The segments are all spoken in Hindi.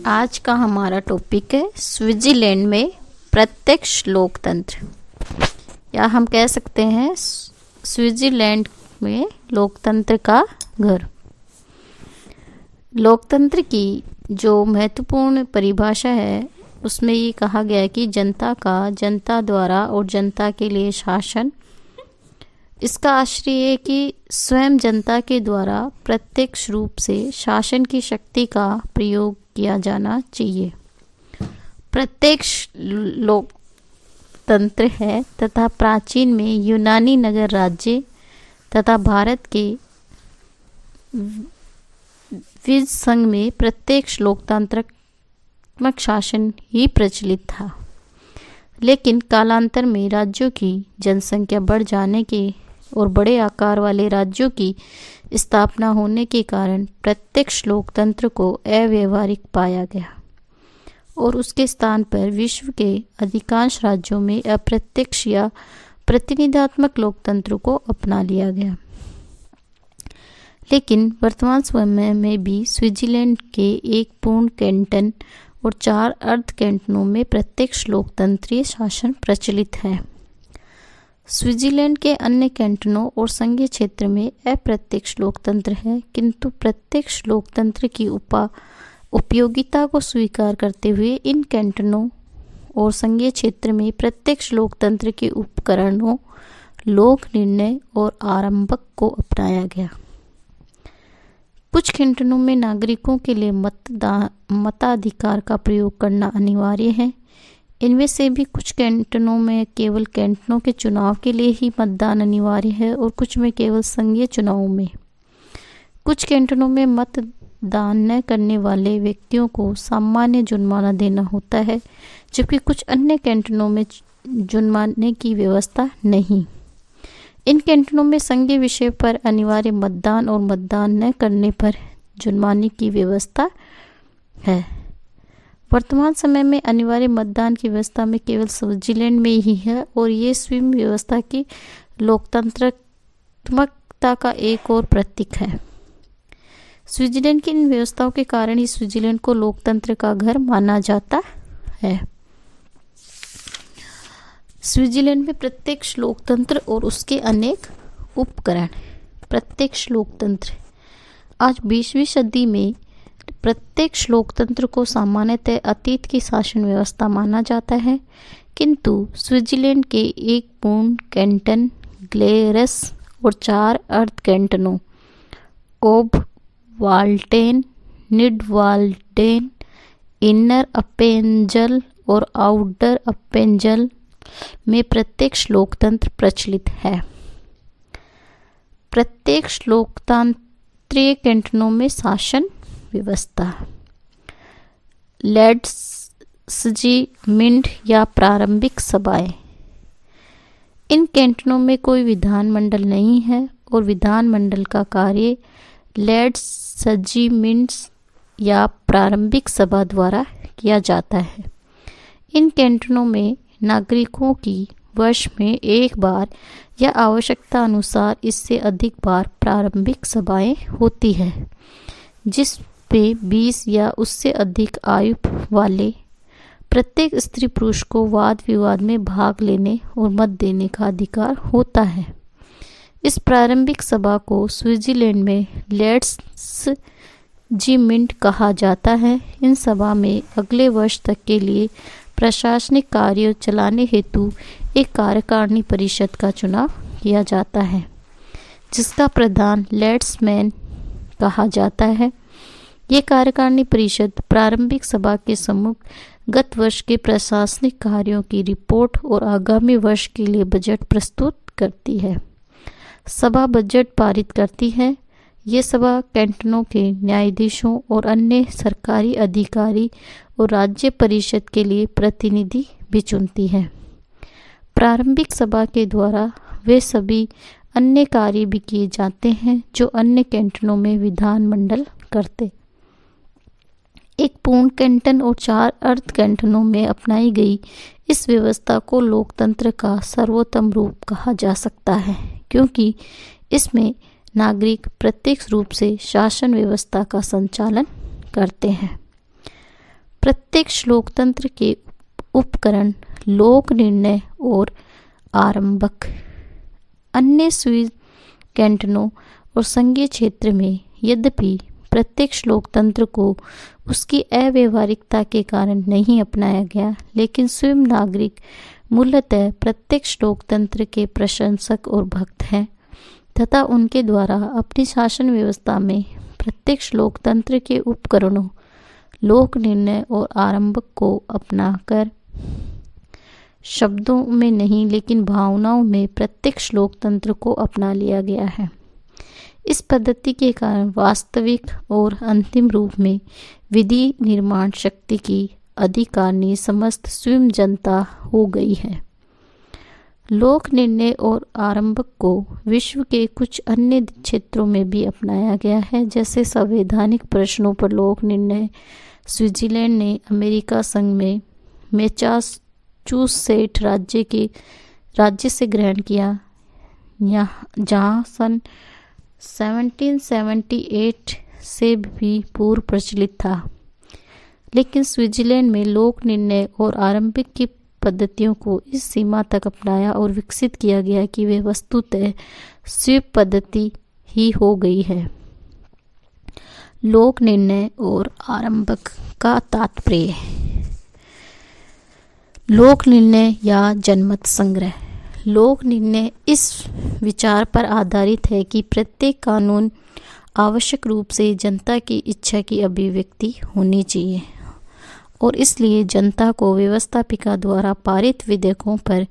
आज का हमारा टॉपिक है स्विट्जरलैंड में प्रत्यक्ष लोकतंत्र, या हम कह सकते हैं स्विट्जरलैंड में लोकतंत्र का घर। लोकतंत्र की जो महत्वपूर्ण परिभाषा है उसमें ये कहा गया है कि जनता का जनता द्वारा और जनता के लिए शासन। इसका आशय है कि स्वयं जनता के द्वारा प्रत्यक्ष रूप से शासन की शक्ति का प्रयोग किया जाना चाहिए। प्रत्यक्ष लोकतंत्र है तथा प्राचीन में यूनानी नगर राज्य तथा भारत के विज संघ में प्रत्यक्ष लोकतांत्रिक शासन ही प्रचलित था। लेकिन कालांतर में राज्यों की जनसंख्या बढ़ जाने के और बड़े आकार वाले राज्यों की स्थापना होने के कारण प्रत्यक्ष लोकतंत्र को अव्यावहारिक पाया गया और उसके स्थान पर विश्व के अधिकांश राज्यों में अप्रत्यक्ष या प्रतिनिधात्मक लोकतंत्र को अपना लिया गया। लेकिन वर्तमान समय में भी स्विट्जरलैंड के एक पूर्ण कैंटन और 4 अर्ध कैंटनों में प्रत्यक्ष लोकतंत्रीय शासन प्रचलित है। स्विट्जरलैंड के अन्य कैंटनों और संघीय क्षेत्र में अप्रत्यक्ष लोकतंत्र है, किंतु प्रत्यक्ष लोकतंत्र की उपयोगिता को स्वीकार करते हुए इन कैंटनों और संघीय क्षेत्र में प्रत्यक्ष लोकतंत्र के उपकरणों, लोक निर्णय और आरंभक को अपनाया गया। कुछ कैंटनों में नागरिकों के लिए मताधिकार का प्रयोग करना अनिवार्य है। इनमें से भी कुछ कैंटनों में केवल कैंटनों के चुनाव के लिए ही मतदान अनिवार्य है और कुछ में केवल संघीय चुनावों में। कुछ कैंटनों में मतदान न करने वाले व्यक्तियों को सामान्य जुर्माना देना होता है, जबकि कुछ अन्य कैंटनों में जुर्माने की व्यवस्था नहीं। इन कैंटनों में संघीय विषय पर अनिवार्य मतदान और मतदान न करने पर जुर्माने की व्यवस्था है। वर्तमान समय में अनिवार्य मतदान की व्यवस्था में केवल स्विट्जरलैंड में ही है और ये स्वयं व्यवस्था की लोकतंत्रात्मकता का एक और प्रतीक है। स्विट्जरलैंड की इन व्यवस्थाओं के कारण ही स्विट्जरलैंड को लोकतंत्र का घर माना जाता है। स्विट्जरलैंड में प्रत्यक्ष लोकतंत्र और उसके अनेक उपकरण। प्रत्यक्ष लोकतंत्र आज 20वीं सदी में प्रत्यक्ष लोकतंत्र को सामान्यतः अतीत की शासन व्यवस्था माना जाता है, किंतु स्विट्जरलैंड के एक पूर्ण कैंटन, ग्लेरस और 4 अर्ध कैंटनों ओबवाल्टेन, निडवाल्डेन, इनर अपेंजल और आउटर अपेंजल में प्रत्यक्ष लोकतंत्र प्रचलित है। प्रत्यक्ष लोकतांत्रिक कैंटनों में शासन व्यवस्था। लैंड्सजीमेंट या प्रारंभिक सभाएं। इन कैंटनों में कोई विधानमंडल नहीं है और विधानमंडल का कार्य लैंड्सजीमेंट्स या प्रारंभिक सभा द्वारा किया जाता है। इन कैंटनों में नागरिकों की वर्ष में एक बार या आवश्यकता अनुसार इससे अधिक बार प्रारंभिक सभाएं होती है, जिस पे 20 या उससे अधिक आयु वाले प्रत्येक स्त्री पुरुष को वाद विवाद में भाग लेने और मत देने का अधिकार होता है। इस प्रारंभिक सभा को स्विट्जरलैंड में लैंड्सजीमेंट कहा जाता है। इन सभा में अगले वर्ष तक के लिए प्रशासनिक कार्य चलाने हेतु एक कार्यकारिणी परिषद का चुनाव किया जाता है, जिसका प्रधान लैंड्समैन कहा जाता है। ये कार्यकारिणी परिषद प्रारंभिक सभा के सम्मुख गत वर्ष के प्रशासनिक कार्यों की रिपोर्ट और आगामी वर्ष के लिए बजट प्रस्तुत करती है। सभा बजट पारित करती है। ये सभा कैंटनों के न्यायाधीशों और अन्य सरकारी अधिकारी और राज्य परिषद के लिए प्रतिनिधि भी चुनती है। प्रारंभिक सभा के द्वारा वे सभी अन्य कार्य भी किए जाते हैं जो अन्य कैंटनों में विधानमंडल करते। एक पूर्ण कैंटन और 4 अर्ध कैंटनों में अपनाई गई इस व्यवस्था को लोकतंत्र का सर्वोत्तम रूप कहा जा सकता है, क्योंकि इसमें नागरिक प्रत्यक्ष रूप से शासन व्यवस्था का संचालन करते हैं। प्रत्यक्ष लोकतंत्र के उपकरण लोक निर्णय और आरंभक। अन्य स्विस कैंटनों और संघीय क्षेत्र में यद्यपि प्रत्यक्ष लोकतंत्र को उसकी अव्यावहारिकता के कारण नहीं अपनाया गया, लेकिन स्वयं नागरिक मूलतः प्रत्यक्ष लोकतंत्र के प्रशंसक और भक्त हैं तथा उनके द्वारा अपनी शासन व्यवस्था में प्रत्यक्ष लोकतंत्र के उपकरणों लोक निर्णय और आरंभक को अपनाकर शब्दों में नहीं लेकिन भावनाओं में प्रत्यक्ष लोकतंत्र को अपना लिया गया है। इस पद्धति के कारण वास्तविक और अंतिम रूप में विधि निर्माण शक्ति की अधिकारिणी समस्त स्वयं जनता हो गई है। लोक निर्णय और आरंभक को विश्व के कुछ अन्य क्षेत्रों में भी अपनाया गया है, जैसे संवैधानिक प्रश्नों पर लोक निर्णय स्विट्जरलैंड ने अमेरिका संघ में मैसाचुसेट्स राज्य से ग्रहण किया, जहां सन 1778 से भी पूर्व प्रचलित था। लेकिन स्विट्जरलैंड में लोक निर्णय और आरंभिक की पद्धतियों को इस सीमा तक अपनाया और विकसित किया गया कि वे वस्तुतः स्वीप पद्धति ही हो गई है। लोक निर्णय और आरंभक का तात्पर्य। लोक निर्णय या जनमत संग्रह। लोक निर्णय इस विचार पर आधारित है कि प्रत्येक कानून आवश्यक रूप से जनता की इच्छा की अभिव्यक्ति होनी चाहिए और इसलिए जनता को व्यवस्थापिका द्वारा पारित विधेयकों पर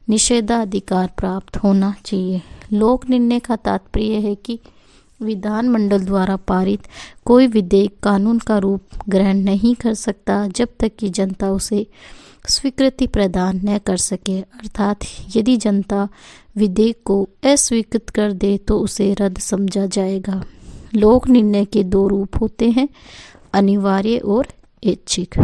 निषेधाधिकार प्राप्त होना चाहिए। लोक निर्णय का तात्पर्य है कि विधानमंडल द्वारा पारित कोई विधेयक कानून का रूप ग्रहण नहीं कर सकता जब तक कि जनता उसे स्वीकृति प्रदान न कर सके, अर्थात यदि जनता विधेयक को अस्वीकृत कर दे तो उसे रद्द समझा जाएगा। लोक निर्णय के दो रूप होते हैं, अनिवार्य और ऐच्छिक।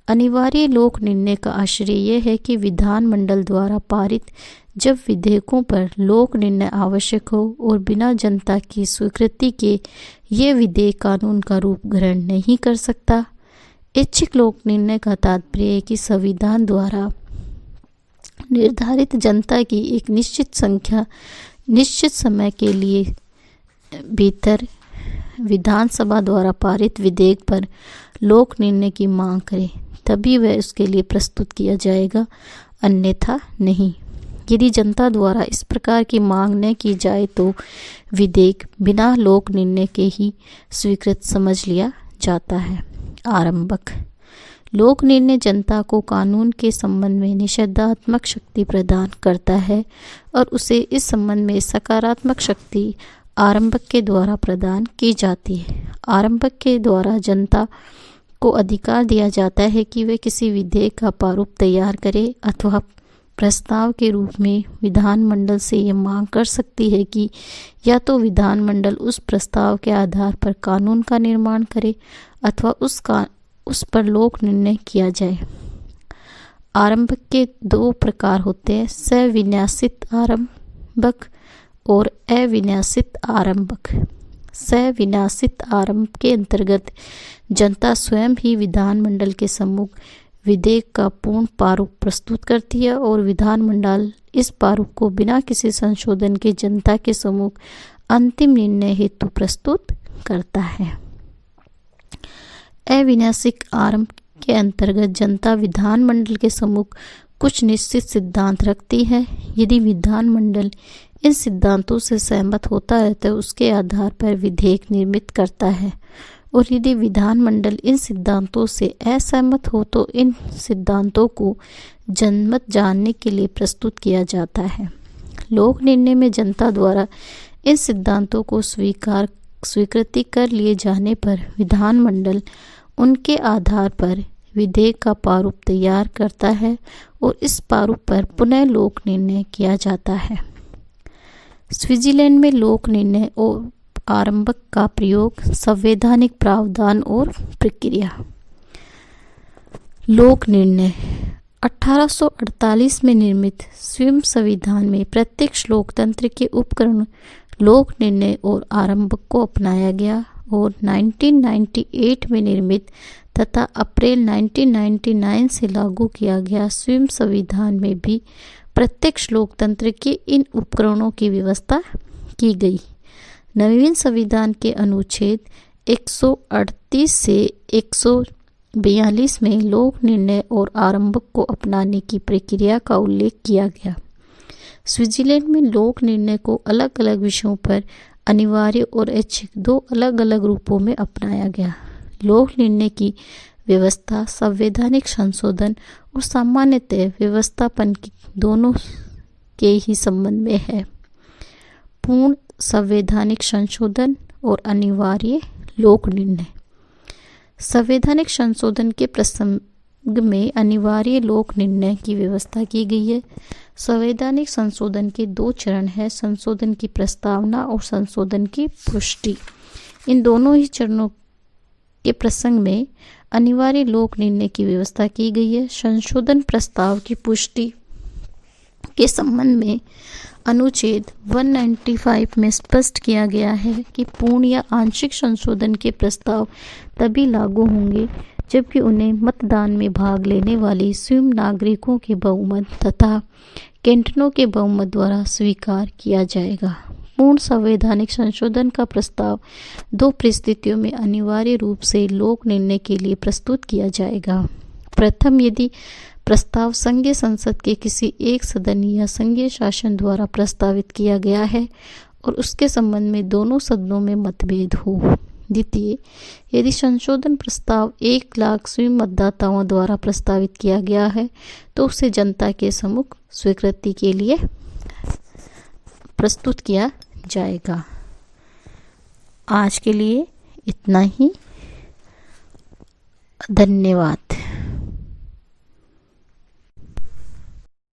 अनिवार्य लोक निर्णय का आशय यह है कि विधानमंडल द्वारा पारित जब विधेयकों पर लोक निर्णय आवश्यक हो और बिना जनता की स्वीकृति के ये विधेयक कानून का रूप ग्रहण नहीं कर सकता। ऐच्छिक लोक निर्णय का तात्पर्य है कि संविधान द्वारा निर्धारित जनता की एक निश्चित संख्या निश्चित समय के लिए भीतर विधानसभा द्वारा पारित विधेयक पर लोक निर्णय की मांग करे, तभी वह उसके लिए प्रस्तुत किया जाएगा, अन्यथा नहीं। यदि जनता द्वारा इस प्रकार की मांग न की जाए तो विधेयक बिना लोक निर्णय के ही स्वीकृत समझ लिया जाता है। आरंभक। लोक निर्णय जनता को कानून के संबंध में निषेधात्मक शक्ति प्रदान करता है और उसे इस संबंध में सकारात्मक शक्ति आरंभक के द्वारा प्रदान की जाती है। आरंभक के द्वारा जनता को अधिकार दिया जाता है कि वे किसी विधेयक का प्रारूप तैयार करे अथवा प्रस्ताव के रूप में विधानमंडल से ये मांग कर सकती है कि या तो विधानमंडल उस प्रस्ताव के आधार पर कानून का निर्माण करे अथवा उस पर लोक निर्णय किया जाए। आरंभक के दो प्रकार होते हैं, सविन्यासित आरंभक और अविन्यासित आरंभक। सविन्यासित आरंभ के अंतर्गत जनता स्वयं ही विधानमंडल के सम्मुख विधेयक का पूर्ण प्रारूप प्रस्तुत करती है और विधानमंडल इस प्रारूप को बिना किसी संशोधन के जनता के सम्मुख अंतिम निर्णय हेतु प्रस्तुत करता है। अविन्यासिक आरंभ के अंतर्गत जनता विधानमंडल के सम्मुख कुछ निश्चित सिद्धांत रखती है। यदि विधानमंडल इन सिद्धांतों से सहमत होता है तो उसके आधार पर विधेयक निर्मित करता है और यदि विधानमंडल इन सिद्धांतों से असहमत हो तो इन सिद्धांतों को जनमत जानने के लिए प्रस्तुत किया जाता है। लोक निर्णय में जनता द्वारा इन सिद्धांतों को स्वीकृति कर लिए जाने पर विधानमंडल उनके आधार पर विधेयक का प्रारूप तैयार करता है और इस प्रारूप पर पुनः लोक निर्णय किया जाता है। स्विट्जरलैंड में लोक निर्णय और आरंभक का प्रयोग, संवैधानिक प्रावधान और प्रक्रिया। लोक निर्णय 1848 में निर्मित स्वयं संविधान में प्रत्यक्ष लोकतंत्र के उपकरण लोक निर्णय और आरंभक को अपनाया गया और 1998 में निर्मित तथा अप्रैल 1999 से लागू किया गया स्वयं संविधान में भी प्रत्यक्ष लोकतंत्र के इन उपकरणों की व्यवस्था की गई। नवीन संविधान के अनुच्छेद 138 से 142 में लोक निर्णय और आरंभ को अपनाने की प्रक्रिया का उल्लेख किया गया। स्विट्जरलैंड में लोक निर्णय को अलग अलग विषयों पर अनिवार्य और ऐच्छिक दो अलग अलग रूपों में अपनाया गया। लोक निर्णय की व्यवस्था संवैधानिक संशोधन और सामान्यतः व्यवस्थापन दोनों के ही संबंध में है। पूर्ण संवैधानिक संशोधन और अनिवार्य लोक निर्णय। संवैधानिक संशोधन के प्रसंग में अनिवार्य लोक निर्णय की व्यवस्था की गई है। संवैधानिक संशोधन के दो चरण हैं, संशोधन की प्रस्तावना और संशोधन की पुष्टि। इन दोनों ही चरणों के प्रसंग में अनिवार्य लोक निर्णय की व्यवस्था की गई है। संशोधन प्रस्ताव की पुष्टि के संबंध में अनुच्छेद 195 में स्पष्ट किया गया है कि पूर्ण या आंशिक संशोधन के प्रस्ताव तभी लागू होंगे जबकि उन्हें मतदान में भाग लेने वाले स्वयं नागरिकों के बहुमत तथा कैंटनों के बहुमत द्वारा स्वीकार किया जाएगा। पूर्ण संवैधानिक संशोधन का प्रस्ताव दो परिस्थितियों में अनिवार्य रूप से लोक निर्णय के लिए प्रस्तुत किया जाएगा। प्रथम, यदि प्रस्ताव संघीय संसद के किसी एक सदन या संघीय शासन द्वारा प्रस्तावित किया गया है और उसके संबंध में दोनों सदनों में मतभेद हो। द्वितीय, यदि संशोधन प्रस्ताव 1 लाख स्वयं मतदाताओं द्वारा प्रस्तावित किया गया है तो उसे जनता के सम्मुख स्वीकृति के लिए प्रस्तुत किया जाएगा। आज के लिए इतना ही। धन्यवाद।